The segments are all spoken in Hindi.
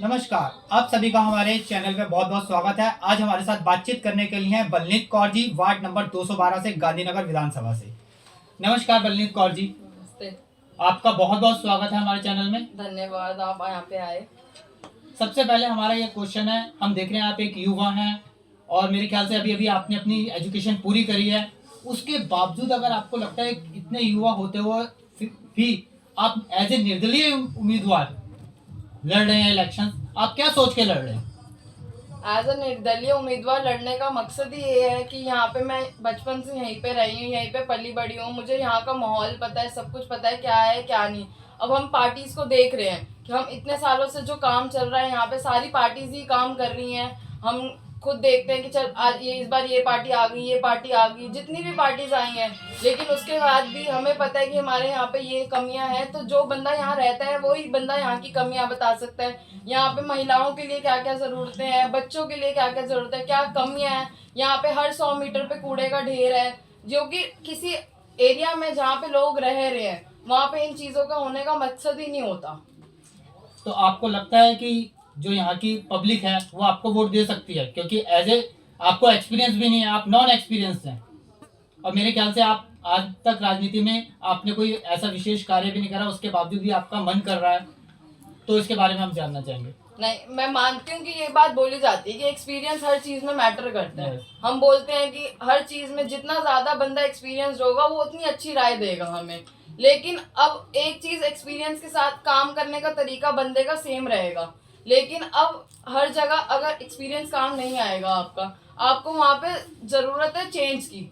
नमस्कार, आप सभी का हमारे चैनल में बहुत बहुत स्वागत है। आज हमारे साथ बातचीत करने के लिए हैं बलनीत कौर जी, वार्ड नंबर 212 से, गांधीनगर विधानसभा से। नमस्कार बलनीत कौर जी, नमस्ते। आपका बहुत बहुत स्वागत है हमारे चैनल में। धन्यवाद, आप यहाँ पे आए। सबसे पहले हमारा ये क्वेश्चन है, हम देख रहे हैं आप एक युवा हैं और मेरे ख्याल से अभी अभी आपने अपनी एजुकेशन पूरी करी है। उसके बावजूद अगर आपको लगता है कि इतने युवा होते हुए भी आप एज ए निर्दलीय उम्मीदवार लड़ रहे हैं इलेक्शन, आप क्या सोच के लड़ रहे हैं? एज अ निर्दलीय उम्मीदवार लड़ने का मकसद ही ये है कि यहाँ पे मैं बचपन से यहीं पे रही हूँ, यहीं पे पली बड़ी हूँ। मुझे यहाँ का माहौल पता है, सब कुछ पता है क्या है क्या नहीं। अब हम पार्टीज को देख रहे हैं कि हम इतने सालों से जो काम चल रहा है यहाँ पे सारी पार्टीज ही काम कर रही हैं। हम खुद देखते हैं कि चल आज ये इस बार ये पार्टी आ गई, ये पार्टी आ गई, जितनी भी पार्टीज आई हैं, लेकिन उसके बाद भी हमें पता है कि हमारे यहाँ पे ये कमियां हैं। तो जो बंदा यहाँ रहता है वही बंदा यहाँ की कमियां बता सकता है। यहाँ पे महिलाओं के लिए क्या क्या ज़रूरतें हैं, बच्चों के लिए क्या क्या ज़रूरत है, क्या कमियां हैं। यहाँ पे हर 100 मीटर पे कूड़े का ढेर है, जो कि किसी एरिया में जहाँ पे लोग रह रहे हैं वहाँ पे इन चीज़ों का होने का मकसद ही नहीं होता। तो आपको लगता है कि जो यहाँ की पब्लिक है वो आपको वोट दे सकती है, क्योंकि एज ए आपको एक्सपीरियंस भी नहीं है, आप नॉन एक्सपीरियंस हैं और मेरे ख्याल से आप आज तक राजनीति में आपने कोई ऐसा विशेष कार्य भी नहीं करा, उसके बावजूद भी आपका मन कर रहा है, तो इसके बारे में हम जानना चाहेंगे। नहीं, मैं मानती हूँ कि ये बात बोली जाती है कि एक्सपीरियंस हर चीज में मैटर करता है। Yes. हम बोलते हैं कि हर चीज में जितना ज्यादा बंदा एक्सपीरियंस होगा वो उतनी अच्छी राय देगा हमें। लेकिन अब एक चीज एक्सपीरियंस के साथ काम करने का तरीका बंदे का सेम रहेगा, लेकिन अब हर जगह अगर एक्सपीरियंस काम नहीं आएगा आपका, आपको वहाँ पे जरूरत है चेंज की।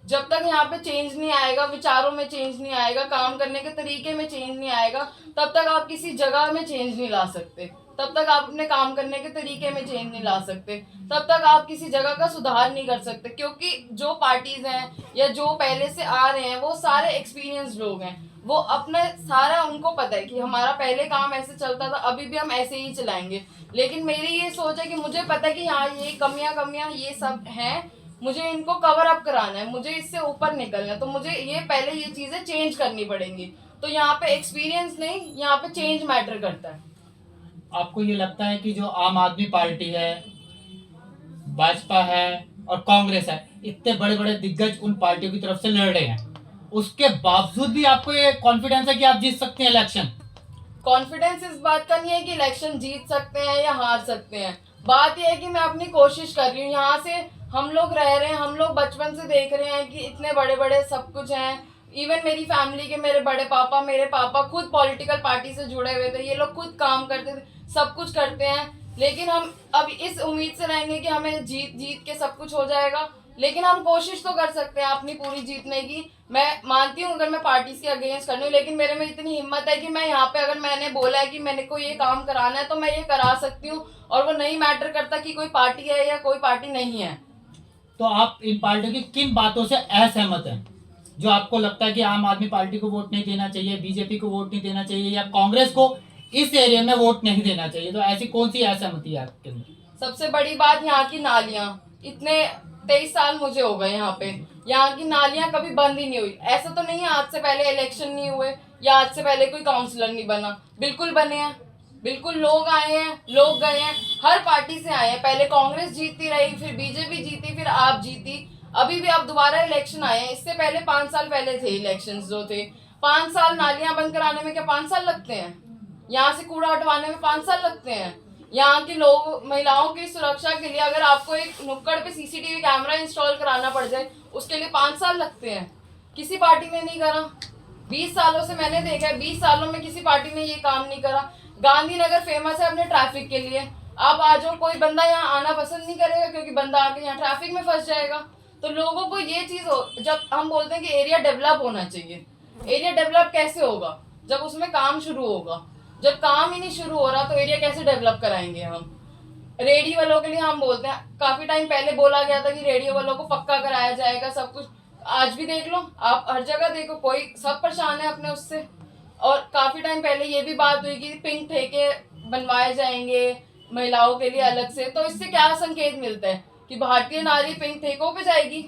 जब तक यहाँ पे चेंज नहीं आएगा, विचारों में चेंज नहीं आएगा, काम करने के तरीके में चेंज नहीं आएगा, तब तक आप किसी जगह में चेंज नहीं ला सकते। तब तक आप अपने काम करने के तरीके में चेंज नहीं ला सकते। तब तक आप किसी जगह का सुधार नहीं कर सकते, क्योंकि जो पार्टीज हैं या जो पहले से आ रहे हैं वो सारे एक्सपीरियंस लोग हैं। वो अपने सारा उनको पता है कि हमारा पहले काम ऐसे चलता था, अभी भी हम ऐसे ही चलाएंगे। लेकिन मेरी ये सोच है कि मुझे पता है कि हाँ ये कमियां ये सब हैं, मुझे इनको कवर अप कराना है, मुझे इससे ऊपर निकलना है, तो मुझे ये पहले ये चीजें चेंज करनी पड़ेंगी। तो यहाँ पे एक्सपीरियंस नहीं, यहाँ पे चेंज मैटर करता है। आपको ये लगता है कि जो आम आदमी पार्टी है, भाजपा है और कांग्रेस है, इतने बड़े बड़े दिग्गज उन पार्टियों की तरफ से लड़ रहे हैं, उसके बावजूद भी आपको ये कॉन्फिडेंस है कि आप जीत सकते हैं इलेक्शन? कॉन्फिडेंस इस बात का नहीं है कि इलेक्शन जीत सकते हैं या हार सकते हैं। बात यह है कि मैं अपनी कोशिश कर रही हूँ। यहाँ से हम लोग रह रहे हैं, हम लोग बचपन से देख रहे हैं कि इतने बड़े बड़े सब कुछ हैं। इवन मेरी फैमिली के मेरे पापा खुद पॉलिटिकल पार्टी से जुड़े हुए थे, ये लोग खुद काम करते थे, सब कुछ करते हैं। लेकिन हम अब इस उम्मीद से रहेंगे कि हमें जीत जीत के सब कुछ हो जाएगा, लेकिन हम कोशिश तो कर सकते हैं अपनी पूरी जीतने की। मैं मानती हूँ अगर मैं पार्टीज के अगेंस्ट कर रही हूँ, लेकिन मेरे में इतनी हिम्मत है कि मैं यहाँ पे अगर मैंने बोला है कि मैंने को ये काम कराना है तो मैं ये करा सकती हूँ। और वो नहीं मैटर करता कि कोई पार्टी है या कोई पार्टी नहीं है। तो आप इन पार्टियों की किन बातों से असहमत हैं, जो आपको लगता है कि आम आदमी पार्टी को वोट नहीं देना चाहिए, बीजेपी को वोट नहीं देना चाहिए या कांग्रेस को इस एरिया में वोट नहीं देना चाहिए, तो ऐसी कौन सी असहमति है आपके अंदर? सबसे बड़ी बात यहाँ की नालियाँ। इतने 23 साल मुझे हो गए यहाँ पे, यहाँ की नालियाँ कभी बंद ही नहीं हुई। ऐसा तो नहीं है आज से पहले इलेक्शन नहीं हुए या आज से पहले कोई काउंसलर नहीं बना, बिल्कुल बने हैं। बिल्कुल लोग आए हैं, लोग गए हैं, हर पार्टी से आए हैं। पहले कांग्रेस जीतती रही, फिर बीजेपी जीती, फिर आप जीती, अभी भी अब दोबारा इलेक्शन आए हैं। इससे पहले 5 साल पहले थे इलेक्शन जो थे। 5 साल नालियां बंद कराने में क्या 5 साल लगते हैं? यहाँ से कूड़ा हटवाने में 5 साल लगते हैं? यहाँ के लोग महिलाओं की सुरक्षा के लिए अगर आपको एक नुक्कड़ पे सीसीटीवी कैमरा इंस्टॉल कराना पड़ जाए उसके लिए 5 साल लगते हैं। किसी पार्टी ने नहीं करा। 20 सालों से मैंने देखा है, 20 सालों में किसी पार्टी ने ये काम नहीं करा। गांधीनगर फेमस है अपने ट्रैफिक के लिए। आप आ जाओ, कोई बंदा यहाँ आना पसंद नहीं करेगा क्योंकि बंदा आके यहाँ ट्रैफिक में फंस जाएगा। तो लोगों को ये चीज जब हम बोलते हैं कि एरिया डेवलप होना चाहिए, एरिया डेवलप कैसे होगा? जब उसमें काम शुरू होगा। जब काम ही नहीं शुरू हो रहा तो एरिया कैसे डेवलप कराएंगे हम? रेडी वालों के लिए हम बोलते हैं, काफी टाइम पहले बोला गया था कि रेडियो वालों को पक्का कराया जाएगा सब कुछ। आज भी देख लो, आप हर जगह देखो, कोई सब परेशान है अपने उससे। और काफी टाइम पहले ये भी बात हुई कि पिंक ठेके बनवाए जाएंगे महिलाओं के लिए अलग से। तो इससे क्या संकेत मिलता है कि भारतीय नारी पिंक ठेकों पे जाएगी?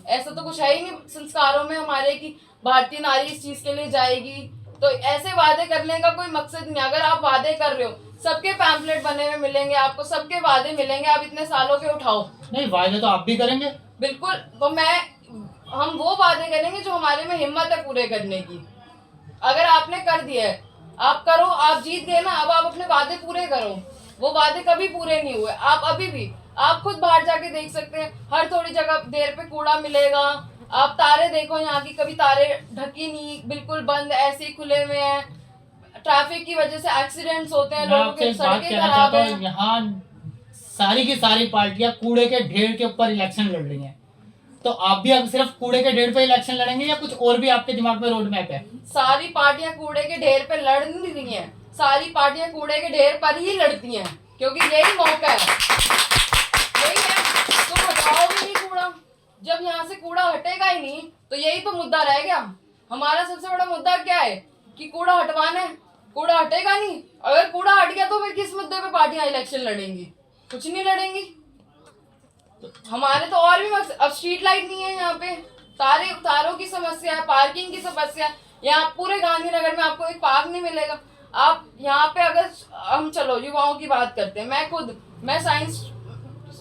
ऐसा तो कुछ है ही नहीं संस्कारों में हमारे कि भारतीय नारी इस चीज के लिए जाएगी। तो ऐसे वादे करने का कोई मकसद नहीं। अगर आप वादे कर रहे हो, सबके पैम्पलेट बने हुए मिलेंगे आपको, सबके वादे मिलेंगे, आप इतने सालों के उठाओ। नहीं, वायदे तो आप भी करेंगे। बिल्कुल, तो हम वो वादे करेंगे जो हमारे में हिम्मत है पूरे करने की। अगर आपने कर दिया है, आप करो, आप जीत गए ना, अब आप अपने वादे पूरे करो। वो वादे कभी पूरे नहीं हुए। आप अभी भी, आप खुद बाहर जाके देख सकते हैं, हर थोड़ी जगह देर पे कूड़ा मिलेगा। आप तारे देखो यहाँ की, कभी तारे ढकी नहीं, बिल्कुल बंद, ऐसे ही खुले हुए हैं। ट्रैफिक की वजह से एक्सीडेंट्स होते हैं, मैं लोगों आपसे की एक बात सड़कें कहना खराब चाहता हूँ, हैं। यहाँ सारी की सारी पार्टियां कूड़े के ढेर के ऊपर इलेक्शन लड़ रही हैं, तो आप भी अब सिर्फ कूड़े के ढेर पे इलेक्शन लड़ेंगे या कुछ और भी आपके दिमाग में रोड मैप है? सारी पार्टियां कूड़े के ढेर पे लड़ नहीं रही हैं, सारी पार्टियां कूड़े के ढेर पर ही लड़ती हैं, क्योंकि यही मौका है, यही है। तुम हटाओगे नहीं कूड़ा, जब यहाँ से कूड़ा हटेगा ही नहीं तो यही तो मुद्दा रह गया। हमारा सबसे बड़ा मुद्दा क्या है कि कूड़ा हटवाना है, कूड़ा हटेगा नहीं। अगर कूड़ा हट गया तो फिर किस मुद्दे पे पार्टियां इलेक्शन लड़ेंगी? कुछ नहीं लड़ेंगी। हमारे तो और भी अब स्ट्रीट लाइट नहीं है यहाँ पे, तारों की समस्या है, पार्किंग की समस्या है। यहाँ पूरे गांधीनगर में आपको एक पार्क नहीं मिलेगा। आप यहाँ पे, अगर हम चलो युवाओं की बात करते हैं, मैं साइंस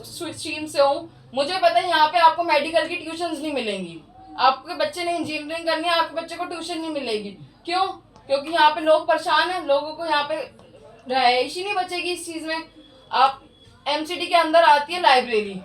स्ट्रीम से हूँ, मुझे पता है यहाँ पे आपको मेडिकल की ट्यूशंस नहीं मिलेंगी। आपके बच्चे ने इंजीनियरिंग करनी है, आपके बच्चे को ट्यूशन नहीं मिलेगी। क्यों? क्योंकि यहाँ पे लोग परेशान हैं, लोगों को यहाँ पे रहायश ही नहीं बचेगी इस चीज में। आप एमसीडी के अंदर आती है लाइब्रेरी,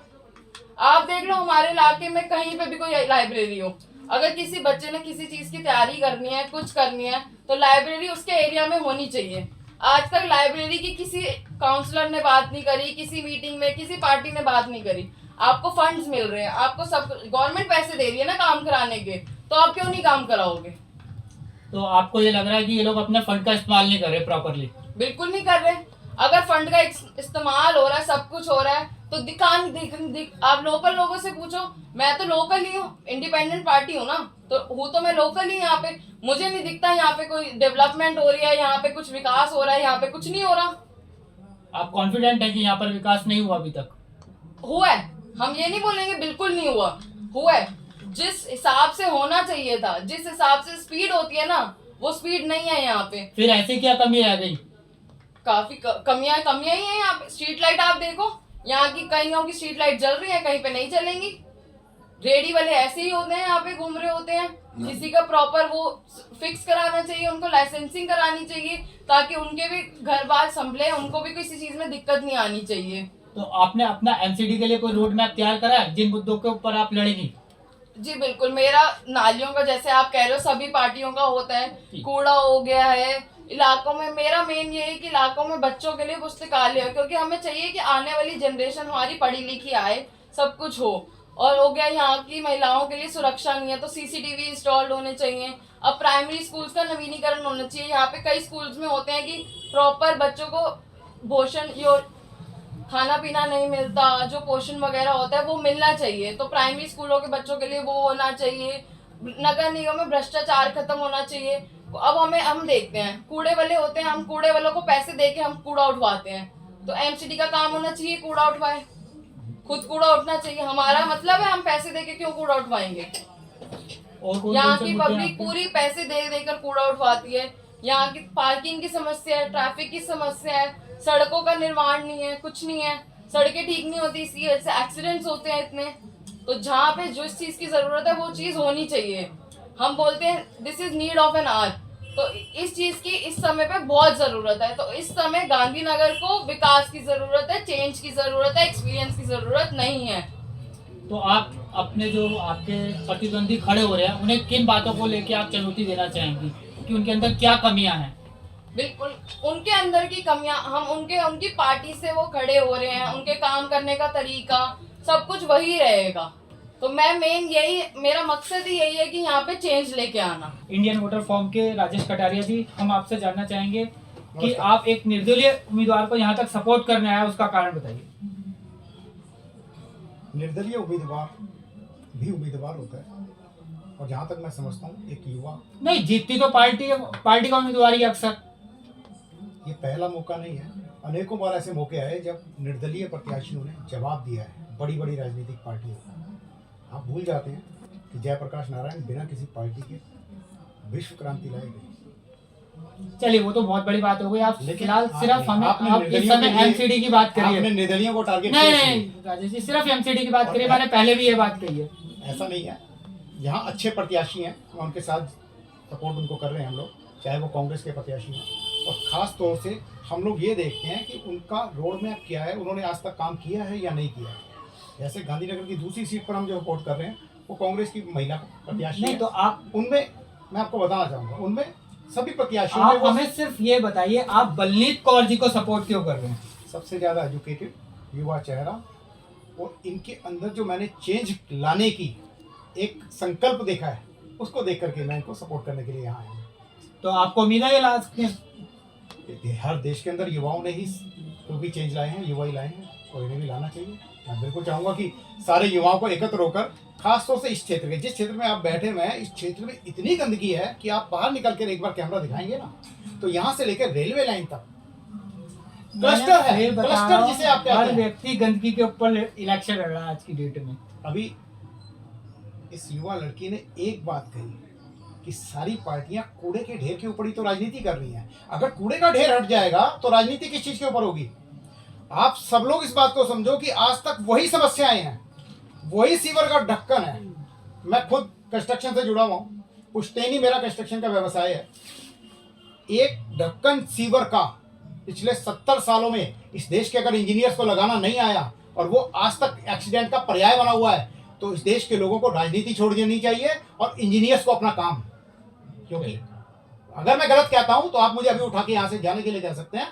आप देख लो हमारे इलाके में कहीं पे भी कोई लाइब्रेरी हो, अगर किसी बच्चे ने किसी चीज की तैयारी करनी है, कुछ करनी है, तो लाइब्रेरी उसके एरिया में होनी चाहिए। आज तक लाइब्रेरी की किसी काउंसलर ने बात नहीं करी, किसी मीटिंग में किसी पार्टी ने बात नहीं करी। आपको फंड्स मिल रहे हैं, आपको सब गवर्नमेंट पैसे दे रही है ना काम कराने के, तो आप क्यों नहीं काम कराओगे? तो आपको ये लग रहा है कि ये लोग अपने फंड का इस्तेमाल नहीं कर रहे प्रॉपरली? बिल्कुल नहीं कर रहे। अगर फंड का इस्तेमाल हो रहा है, सब कुछ हो रहा है, तो आप लोकल लोगों से पूछो। मैं तो लोकल ही हूँ, इंडिपेंडेंट पार्टी हूँ ना, तो हूँ तो मैं लोकल ही यहाँ पे। मुझे नहीं दिखता यहाँ पे कोई डेवलपमेंट हो रही है, यहाँ पे कुछ विकास हो रहा है, यहाँ पे कुछ नहीं हो रहा। आप कॉन्फिडेंट है कि यहाँ पर विकास नहीं हुआ अभी तक? हुआ है, हम ये नहीं बोलेंगे बिल्कुल नहीं हुआ, हुआ है। जिस हिसाब से होना चाहिए था, जिस हिसाब से स्पीड होती है ना, वो स्पीड नहीं है यहाँ पे। फिर ऐसी क्या कमी रह गई? काफी कमियां ही है यहाँ पे। स्ट्रीट लाइट आप देखो, यहाँ की कईयों की स्ट्रीट लाइट जल रही है, कहीं पे नहीं चलेंगी। रेडी वाले ऐसे ही होते हैं, यहाँ पे घूम रहे होते हैं। किसी का प्रॉपर वो फिक्स कराना चाहिए, उनको लाइसेंसिंग करानी चाहिए, ताकि उनके भी घर बार संभले, उनको भी किसी चीज में दिक्कत नहीं आनी चाहिए। तो आपने अपना एमसीडी के लिए कोई रोड मैप तैयार करा है जिन मुद्दों के ऊपर आप लड़ेंगी? जी बिल्कुल, मेरा नालियों का, जैसे आप कह रहे हो सभी पार्टियों का होता है, कूड़ा हो गया है इलाकों में। मेरा मेन ये है कि इलाकों में बच्चों के लिए पुस्तकालय हो, क्योंकि हमें चाहिए कि आने वाली जनरेशन हमारी पढ़ी लिखी आए, सब कुछ हो। और हो गया यहाँ की महिलाओं के लिए सुरक्षा नहीं है, तो सीसीटीवी इंस्टॉल्ड होने चाहिए। अब प्राइमरी स्कूल्स का नवीनीकरण होना चाहिए। यहाँ पे कई स्कूल्स में होते हैं कि प्रॉपर बच्चों को भोजन खाना पीना नहीं मिलता, जो पोषण वगैरह होता है वो मिलना चाहिए। तो प्राइमरी स्कूलों के बच्चों के लिए वो होना चाहिए। नगर निगम में भ्रष्टाचार खत्म होना चाहिए। अब हम देखते हैं, कूड़े वाले होते हैं, हम कूड़े वालों को पैसे देके हम कूड़ा उठवाते हैं, तो एमसीडी का काम होना चाहिए कूड़ा उठवाए, खुद कूड़ा उठना चाहिए। हमारा मतलब है हम पैसे देके क्यों कूड़ा उठवाएंगे? यहाँ की पब्लिक पूरी पैसे दे देकर कूड़ा उठवाती है। यहाँ की पार्किंग की समस्या है, ट्रैफिक की समस्या है, सड़कों का निर्माण नहीं है, कुछ नहीं है, सड़कें ठीक नहीं होती, इसकी वजह से एक्सीडेंट्स होते हैं इतने। तो जहाँ पे जो चीज की जरूरत है वो चीज होनी चाहिए। हम बोलते हैं this is need of an hour, तो इस चीज की इस समय पे बहुत जरूरत है। तो इस समय गांधीनगर को विकास की जरूरत है, चेंज की जरूरत है, एक्सपीरियंस की जरूरत नहीं है। तो आप अपने जो आपके प्रतिद्वंदी खड़े हो रहे हैं उन्हें किन बातों को लेके आप चुनौती देना चाहेंगी कि उनके अंदर क्या कमियां हैं? बिल्कुल, उनके अंदर की कमियां, हम उनकी पार्टी से वो खड़े हो रहे हैं, उनके काम करने का तरीका सब कुछ वही रहेगा। तो मेरा मकसद ही यही है कि यहाँ पे चेंज लेके आना। इंडियन वोटर फॉर्म के राजेश कटारिया जी, हम आपसे जानना चाहेंगे कि आप एक निर्दलीय उम्मीदवार को यहाँ तक सपोर्ट करने आए, उसका कारण बताइए। निर्दलीय उम्मीदवार भी उम्मीदवार होता है, और जहाँ तक मैं समझता हूँ एक युवा, नहीं जीतती तो पार्टी का उम्मीदवार ही अक्सर। ये पहला मौका नहीं है, अनेकों बार ऐसे मौके आए जब निर्दलीय प्रत्याशियों ने जवाब दिया है बड़ी बड़ी राजनीतिक पार्टियों को। आप भूल जाते हैं कि जयप्रकाश नारायण बिना किसी पार्टी के विश्व क्रांति लाए गए। चलिए वो तो बहुत बड़ी बात हो गई। आप लेकिन फिलहाल सिर्फ हमें आपने आप इस निर्दलियों समय के लिए- एमसीडी की बात करिए। आपने निर्दलियों को टारगेट नहीं किया नहीं इसलिए। राजेश जी, सिर्फ एमसीडी की बात और करिए, मैंने पहले भी ये बात कही है। ऐसा नहीं है, यहाँ अच्छे प्रत्याशी हैं, मैं उनके साथ सपोर्ट उनको कर रहे हैं हम लोग, चाहे वो कांग्रेस के प्रत्याशी हों। और ख़ास तौर से हम लोग ये देखते हैं कि उनका रोड मैप क्या है, उन्होंने आज तक काम किया है या नहीं किया है। जैसे गांधीनगर की दूसरी सीट पर हम जो रिपोर्ट कर रहे हैं वो कांग्रेस की महिला प्रत्याशी नहीं है। तो आप उनमें मैं आपको बताना चाहूँगा, उनमें सभी प्रत्याशियों में आप वो हमें सिर्फ ये बताइए, आप बलनीत कौर जी को सपोर्ट क्यों कर रहे हैं? सबसे ज़्यादा एजुकेटेड युवा चेहरा, और इनके अंदर जो मैंने चेंज लाने की एक संकल्प देखा है, उसको देख करके मैं इनको सपोर्ट करने के लिए यहाँ आया हूँ। तो आपको उम्मीद है ये लास्ट हर देश के अंदर युवाओं ने ही जो भी चेंज लाए हैं, युवा ही लाए हैं, और इन्हें भी लाना चाहिए। मैं बिल्कुल चाहूँगा कि सारे युवाओं को एकत्र होकर, खासतौर से इस क्षेत्र के, जिस क्षेत्र में आप बैठे हुए हैं, इस क्षेत्र में इतनी गंदगी है कि आप बाहर निकल कर एक बार कैमरा दिखाएंगे ना, तो यहाँ से लेकर रेलवे लाइन तक क्लस्टर है, क्लस्टर जिसे आप कहते हर हैं। व्यक्ति गंदगी के ऊपर इलेक्शन लड़ रहा है आज की डेट में। अभी इस युवा लड़की ने एक बात कही कि सारी पार्टियां कूड़े के ढेर के ऊपर ही तो राजनीति कर रही हैं। अगर कूड़े का ढेर हट जाएगा तो राजनीति किस चीज के ऊपर होगी? आप सब लोग इस बात को समझो कि आज तक वही समस्याएं हैं, वही सीवर का ढक्कन है। मैं खुद कंस्ट्रक्शन से जुड़ा हुआ हूँ, पुश्तैनी मेरा कंस्ट्रक्शन का व्यवसाय है। एक ढक्कन सीवर का पिछले 70 सालों में इस देश के अगर इंजीनियर्स को लगाना नहीं आया और वो आज तक एक्सीडेंट का पर्याय बना हुआ है, तो इस देश के लोगों को राजनीति छोड़ देनी चाहिए और इंजीनियर्स को अपना काम। क्योंकि अगर मैं गलत कहता हूं तो आप मुझे अभी उठा के यहां से जाने के लिए कह सकते हैं।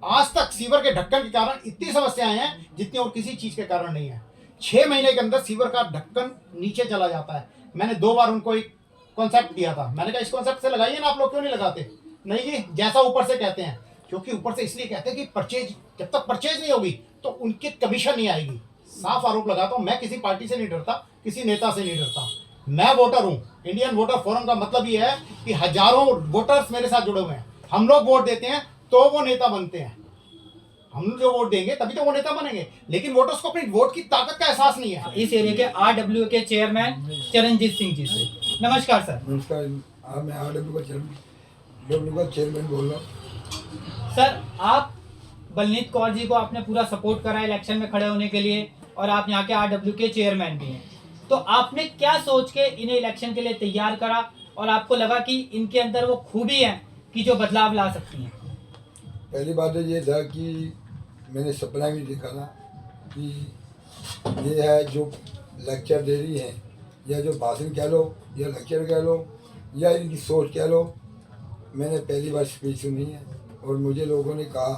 आज तक सीवर के ढक्कन के कारण इतनी समस्याएं हैं जितनी और किसी चीज के कारण नहीं है। 6 महीने के अंदर सीवर का ढक्कन नीचे चला जाता है। मैंने 2 बार उनको एक कॉन्सेप्ट दिया था, मैंने कहा इस कॉन्सेप्ट से लगाइए ना, आप लोग क्यों नहीं लगाते? नहीं जी, जैसा ऊपर से कहते हैं, क्योंकि ऊपर से इसलिए कहते हैं कि परचेज, जब तक परचेज नहीं होगी तो उनकी कमीशन नहीं आएगी। साफ आरोप लगाता हूं, मैं किसी पार्टी से नहीं डरता, किसी नेता से नहीं डरता। मैं वोटर हूं। इंडियन वोटर फोरम का मतलब ये है कि हजारों वोटर्स मेरे साथ जुड़े हुए हैं। हम लोग वोट देते हैं तो वो नेता बनते हैं। हम जो वोट देंगे तभी तो वो नेता बनेंगे, लेकिन वोटर्स को अपनी वोट की ताकत का एहसास नहीं है। इस एरिया के आरडब्ल्यू के चेयरमैन चरणजीत सिंह जी से नमस्कार सर। नमस्कार, मैं आरडब्ल्यू का चेयरमैन बोल रहा हूँ। सर, आप बलनीत कौर जी को आपने पूरा सपोर्ट करा इलेक्शन में खड़े होने के लिए, और आप यहाँ के आरडब्ल्यू के चेयरमैन भी हैं, तो आपने क्या सोच के इन्हें इलेक्शन के लिए तैयार करा और आपको लगा कि इनके अंदर वो खूबी है कि जो बदलाव ला सकती हैं? पहली बात तो ये था कि मैंने सपना भी देखा था कि ये है जो लेक्चर दे रही हैं, या जो भाषण कह लो या लेक्चर कह लो या इनकी सोच कह लो, मैंने पहली बार स्पीच सुनी है। और मुझे लोगों ने कहा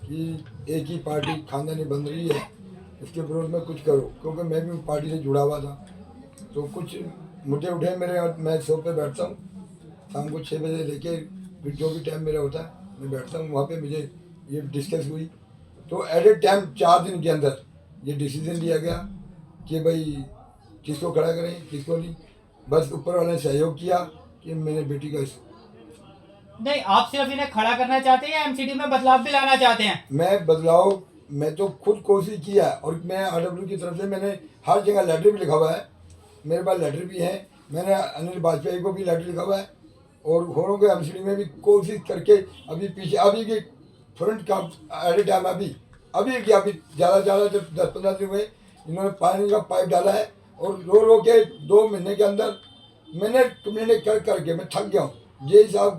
कि एक ही पार्टी खानदानी बन रही है, इसके विरोध में कुछ करो, क्योंकि मैं भी पार्टी से जुड़ा हुआ था। तो कुछ मुझे उठे मेरे, मैं शॉप पे बैठता हूँ शाम को 6 बजे लेके, फिर जो भी टाइम मेरा होता है मैं बैठता हूँ वहाँ पे। मुझे ये डिस्कस हुई तो एट ए टाइम 4 दिन के अंदर ये डिसीजन लिया गया कि भाई किसको खड़ा करें किसको नहीं। बस ऊपर वाले ने सहयोग किया कि मेरे बेटी का नहीं, आप सिर्फ इन्हें खड़ा करना चाहते हैं या एमसीडी में बदलाव भी लाना चाहते हैं? मैं बदलाव, मैं तो खुद कोशिश किया है, और मैं आरडब्ल्यू की तरफ से मैंने हर जगह लेटर भी लिखा हुआ है, मेरे पास लेटर भी है। मैंने अनिल वाजपेयी को भी लेटर लिखा हुआ है, और होरों के एमसीडी में भी कोशिश करके अभी पीछे अभी की फ्रंट का एट ए टाइम अभी क्या अभी ज़्यादा जब 10-15 दिन हुए इन्होंने पानी का पाइप डाला है, और रो के 2 महीने के अंदर मैंने कम्युनिकेट करके मैं थक गया हूँ। ये साहब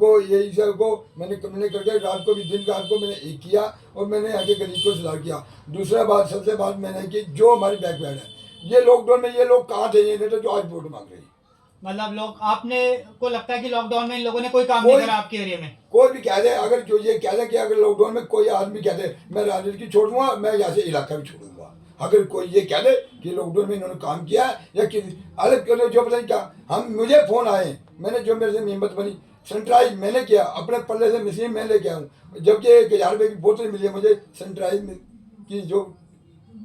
को मैंने कम्युनिकेट करके रात को भी दिन रात को मैंने एक किया, और मैंने आगे गरीब को सुधार किया। दूसरा बात, सबसे बात मैंने की, जो हमारी बैकवर्ड है, ये लॉकडाउन में ये लोग कहाँ थे, ये नहीं तो जो आज वोट मांग रहे हैं। मतलब लोग, आपने को लगता है कि लॉकडाउन में इन लोगों ने कोई काम नहीं करा आपके एरिया में? कोई भी कह दे, अगर जो ये कह दे कि अगर लॉकडाउन में कोई आदमी कह दे मैं राजनीति छोड़ दूंगा, मैं यहाँ से इलाका भी छोड़ दूंगा। अगर कोई ये कह दे कि लॉकडाउन में इन्होंने काम किया है या कि अलग जो पता नहीं क्या, मुझे फ़ोन आए, मैंने जो मेरे से हिम्मत बनी सैनिटाइज मैंने किया, अपने पल्ले से मशीन मैं लेके आऊँ। जबकि 1000 रुपये की बोतल मिली है मुझे, सैनिटाइज की जो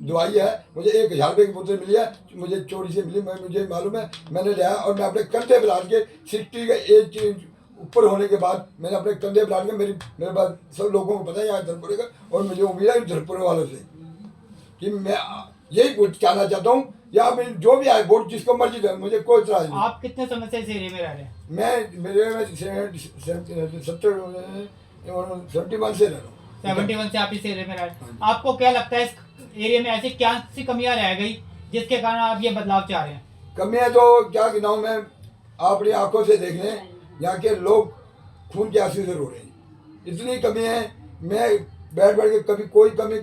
दवाई है मुझे 1000 रुपये की बोतल मिली है, मुझे चोरी से मिली, मुझे मालूम है। मैंने लिया और मैं अपने कंधे पर लाद के 60 का एज ऊपर होने के बाद मैंने अपने कंधे पर लाद के, मेरे पास सब लोगों को पता है यहाँ धरपुरे का, और मुझे उम्मीद है धरपुरे वालों से कि मैं यही कहना चाहता हूँ या फिर जो भी आए वोट जिसको मर्जी दे, मुझे कोई इतराज नहीं। आप कितने समय से इस एरिया में रह रहे हैं? मैं मेरे में 71 से रह रहा हूँ। 71 से आप इस एरिया में रह रहे हाँ हैं। जी। आपको क्या लगता है इस एरिया में ऐसी क्या सी कमियां रह गई जिसके कारण आप ये बदलाव चाह रहे हैं? कमियां तो क्या गिनाऊं मैं, अपनी आंखों से देख लें, यहाँ के लोग खून के आंसू से रो रहे हैं, इतनी कमी है। मैं बैठ के कभी कोई कमी,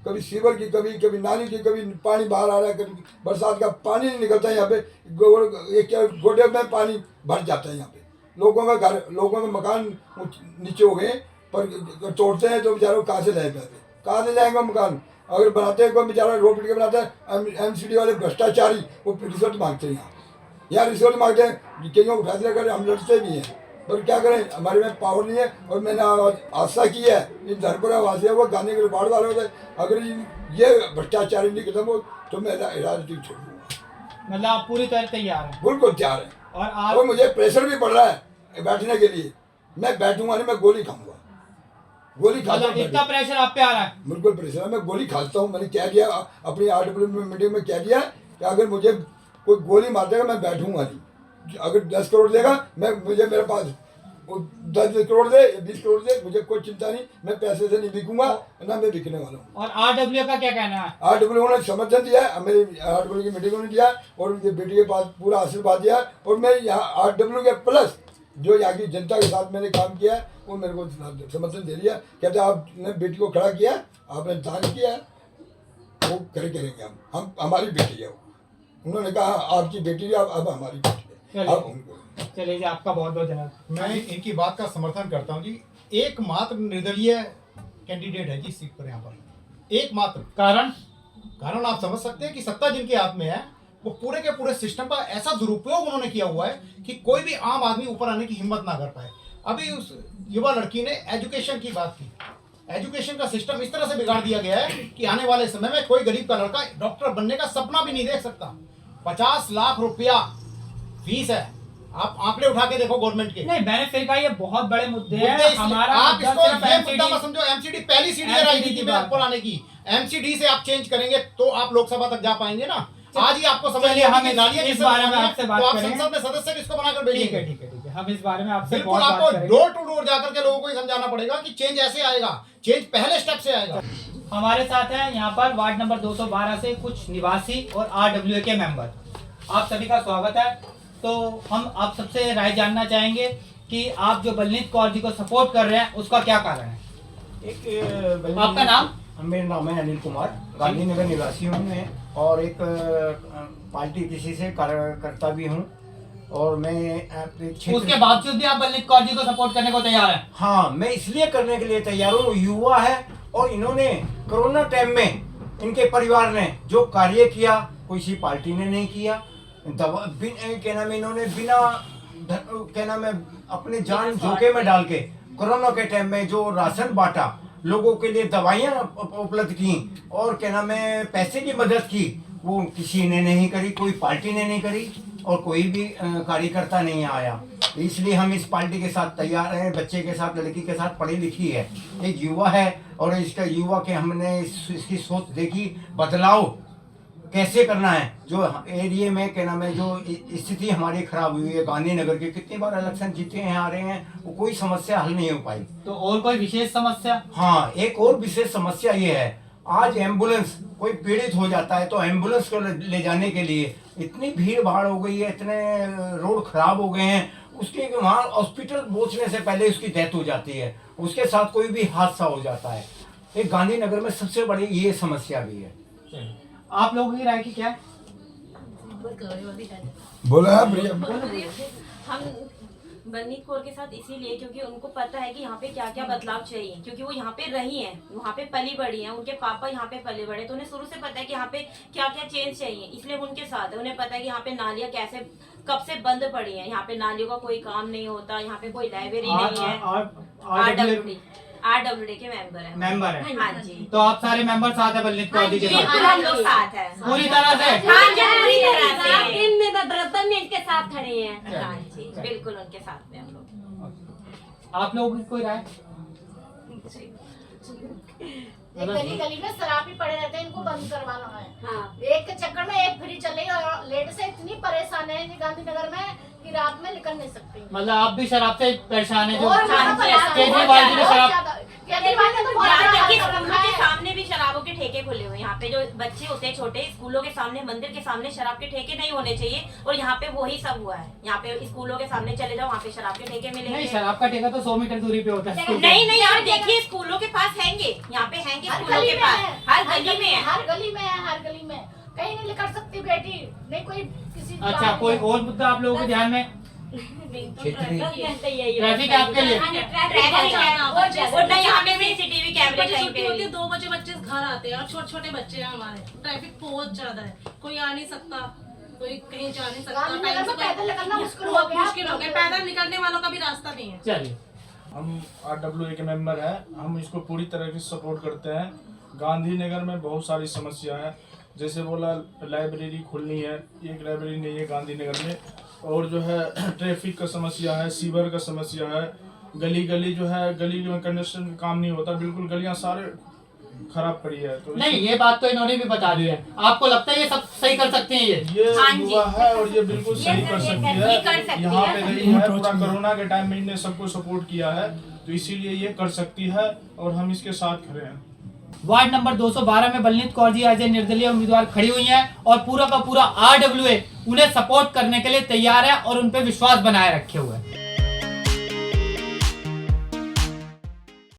कभी सीवर की कमी, कभी नाली की कभी, पानी बाहर आ रहा है, कभी बरसात का पानी नहीं निकलता है यहाँ पे, एक गोडे में पानी भर जाता है यहाँ पे। लोगों का घर, लोगों के मकान नीचे हो गए, पर तोड़ते हैं तो बेचारों कहाँ से लाए पैसे, कहाँ से जाएंगे मकान? अगर बनाते हैं कोई बेचारा रो पीट के बनाता है, MCD वाले भ्रष्टाचारी वो रिश्वत मांगते हैं यहाँ रिश्वत मांगते हैं, कईयों को फैसला करें, हम लड़ते भी हैं, पर क्या करें, हमारे में पावर नहीं है। और मैंने आशा की है इन धर्मपुरा वासियों को, गाने के बाढ़ वाले होते, अगर ये भ्रष्टाचारी नहीं खत्म हो तो मैं राजनीति छोड़ दूंगा। मतलब आप पूरी तरह तैयार हैं? बिल्कुल तैयार है। और आप और मुझे प्रेशर भी पड़ रहा है बैठने के लिए, मैं बैठूंगा नहीं, मैं गोली खाऊंगा, गोली खाता मतलब इतना प्रेशर आप पे आ रहा है? बिल्कुल प्रेशर है, मैं गोली खाता हूँ। मैंने कह दिया अपनी RW मीटिंग में, कह दिया कि अगर मुझे कोई गोली मार देगा मैं बैठूंगा नहीं। अगर 10 करोड़ देगा, मुझे मेरे पास 10 करोड़ दे, 20 करोड़ दे, मुझे कोई चिंता नहीं, मैं पैसे से नहीं बिकूंगा, ना मैं बिकने वाला हूँ। और RW का क्या कहना है? RW ने समर्थन दिया, मेरी RW की मीटिंग में दिया और उनकी बेटी के पास पूरा आशीर्वाद दिया। और मैं यहाँ RW के प्लस जो यहाँ की जनता के साथ मैंने काम किया वो मेरे को समर्थन दे दिया। कहते आपने बेटी को खड़ा किया, आपने दान किया, वो करेंगे हम हमारी बेटी है वो। उन्होंने कहा आपकी बेटी है, अब हमारी बेटी है, अब उनको। चलिए जी, आपका बहुत बहुत धन्यवाद। मैं इनकी बात का समर्थन करता हूँ जी। एकमात्र निर्दलीय कैंडिडेट है जी इस सीट पर, यहाँ पर एकमात्र। कारण आप समझ सकते हैं कि सत्ता जिनके हाथ में है वो पूरे के पूरे सिस्टम का ऐसा दुरुपयोग उन्होंने किया हुआ है कि कोई भी आम आदमी ऊपर आने की हिम्मत ना कर पाए। अभी उस युवा लड़की ने एजुकेशन की बात की, एजुकेशन का सिस्टम इस तरह से बिगाड़ दिया गया है कि आने वाले समय में कोई गरीब का लड़का डॉक्टर बनने का सपना भी नहीं देख सकता। 50 लाख रुपया फीस है, आप आंकड़े उठा के देखो गवर्नमेंट के। नहीं, मैंने फिर कहा ये बहुत बड़े मुद्दे मुद्दे हैं। इसलिए- हमारा आप मुद्दा इसको सिर्फ ये MCD मुद्दा मत समझो। MCD पहली सीढ़ी है MCD राजनीति की में बात ऊपर आने की। MCD से आप चेंज करेंगे तो आप लोकसभा तक जा पाएंगे ना। आज ही आपको समझ चलिए, लिया हम कि नालियां इस किससे बारे में बनवानी है, आपसे बात तो आप करेंगे। संसद में सदस्य किसको बनाकर ठीक है, भेजेंगे। ठीक है, ठीक है, हम इस बारे में आपसे बिल्कुल बहुत आपको बात करेंगे। डोर टू डोर जाकर के लोगों को ये समझाना पड़ेगा कि चेंज ऐसे आएगा, चेंज पहले स्टेप से आएगा। हमारे साथ हैं यहाँ पर वार्ड नंबर 212 से कुछ निवासी और RWA के मेंबर। आप सभी का स्वागत है। तो हम आप सबसे राय जानना चाहेंगे कि आप जो बलनीत कौर जी को सपोर्ट कर रहे हैं उसका क्या कारण है? आपका नाम? मेरा नाम है अनिल कुमार, गांधीनगर निवासी हूँ मैं, और एक पार्टी किसी से कार्यकर्ता भी हूँ, और मैं उसके बावजूद भी आप बलनीत कौर जी को सपोर्ट करने को तैयार हैं? हाँ, मैं इसलिए करने के लिए तैयार हूँ, युवा है और इन्होंने कोरोना टाइम में इनके परिवार ने जो कार्य किया किसी पार्टी ने नहीं किया। क्या नाम, इन्होंने बिना क्या नाम है अपने जान जोखिम में डाल के कोरोना के टाइम में जो राशन बांटा, लोगों के लिए दवाइयाँ उपलब्ध की और क्या नाम है पैसे की मदद की, वो किसी ने नहीं करी, कोई पार्टी ने नहीं करी और कोई भी कार्यकर्ता नहीं आया। इसलिए हम इस पार्टी के साथ तैयार हैं, बच्चे के साथ, लड़की के साथ, पढ़ी लिखी है, एक युवा है और इसका युवा के हमने इसकी सोच देखी, बदलाव कैसे करना है। जो एरिया में क्या नाम है जो स्थिति हमारी खराब हुई है, गांधीनगर के कितनी बार इलेक्शन जीते हैं, आ रहे हैं, वो कोई समस्या हल नहीं हो पाई। तो और कोई विशेष समस्या? हाँ, एक और विशेष समस्या ये है, आज एम्बुलेंस कोई पीड़ित हो जाता है तो एम्बुलेंस को ले जाने के लिए इतनी भीड़ भाड़ हो गई है, इतने रोड खराब हो गए हैं, उसके वहाँ हॉस्पिटल पहुँचने से पहले उसकी डेथ हो जाती है, उसके साथ कोई भी हादसा हो जाता है। एक गांधीनगर में सबसे बड़ी ये समस्या भी है। आप लोगों की राय की क्या है? बोला है प्रिया। हम बलनीत कौर के साथ इसीलिए क्योंकि उनको पता है कि यहाँ पे क्या क्या बदलाव चाहिए, क्योंकि वो यहाँ पे रही हैं, वहाँ पे पली बड़ी हैं, उनके पापा यहाँ पे पले बड़े, तो उन्हें शुरू से पता है कि यहाँ पे क्या क्या चेंज चाहिए, इसलिए वो उनके साथ है। उन्हें पता है कि यहाँ पे नालियाँ कैसे कब से बंद पड़ी हैं, यहाँ पे नालियों का कोई काम नहीं होता, यहाँ पे कोई लाइब्रेरी नहीं है। RWD के मेंबर है। हाँ जी। तो आप सारे मेंबर साथ है बलनीत कौर जी के साथ? हम लोग साथ है पूरी तरह से? हाँ जी, पूरी तरह से। इनके साथ खड़े हैं। हाँ जी, बिल्कुल उनके साथ में हम लोग। आप लोगों की कोई राय? ये गली गली में शराब ही पड़े रहते हैं, इनको बंद करवाना है। हाँ। एक के चक्कर में एक फ्री चल रही है और लेडीज इतनी परेशान है गांधीनगर में कि रात में निकल नहीं सकती। मतलब आप भी शराब से परेशान है जो और ज्यादा परेशान है, केजरीवाल जी ने बहुत शराब ज्यादा। केजरीवाल ने तो बहुत यहाँ ज्यादा तक कि कर स्कूलों रखा के है। सामने भी शराबों के ठेके खुले हुए हैं। यहाँ पे जो बच्चे होते हैं छोटे, स्कूलों के सामने, मंदिर के सामने शराब के ठेके नहीं होने चाहिए, और यहाँ पे वही सब हुआ है। यहाँ पे स्कूलों के सामने चले जाओ, वहाँ पे शराब के ठेके नहीं, मिलेंगे। शराब का ठेका तो 100 मीटर दूरी पे होता है स्कूल के। नहीं नहीं, आप देखिए स्कूलों के पास हैंगे, यहाँ पे हैंगे हर स्कूलों गली के में पास, है, हर गली में है। हर गली में है, हर गली में कहीं नहीं निकल सकती बेटी, नहीं कोई किसी अच्छा, कोई और मुद्दा आप लोगों के ध्यान में? ट्रैफिक है आपके लिए? और ना यहाँ पे सीसीटीवी कैमरे कहीं पे होती है, 2 बजे बच्चे घर आते हैं और छोटे छोटे बच्चे हैं हमारे। ट्रैफिक बहुत ज्यादा है, कोई आ नहीं सकता, कोई कहीं जा नहीं सकता। गांधीनगर टाइम में से पैदल निकलना मुश्किल हो बहुत गया। मुश्किल हो गया, पैदल निकलने वालों का भी रास्ता नहीं है। चलिए, हम RWA के मेंबर हैं, हम इसको पूरी तरह से सपोर्ट करते हैं। गांधीनगर में बहुत सारी समस्या है, जैसे बोला लाइब्रेरी खुलनी है, एक लाइब्रेरी नहीं है गांधीनगर में, और जो है ट्रैफिक का समस्या है, सीवर का समस्या है, गली गली जो है गली में कंडक्शन का काम नहीं होता, बिल्कुल गलियां सारे खराब पड़ी है। तो नहीं, ये बात तो इन्होंने भी बता दी है। आपको लगता है ये सब सही कर सकते हैं? ये हाँ जी। युवा है और ये बिल्कुल सही कर सकती ये कर है। सकती यहाँ है। पे गई है, पूरा कोरोना के टाइम में इन्हें सबको सपोर्ट किया है, तो इसीलिए ये कर सकती है और हम इसके साथ खड़े हैं। वार्ड नंबर 212 में बलनीत कौर जी एज ए निर्दलीय उम्मीदवार खड़ी हुई हैं और पूरा का पूरा RWA उन्हें सपोर्ट करने के लिए तैयार है और उन पे विश्वास बनाए रखे हुए हैं।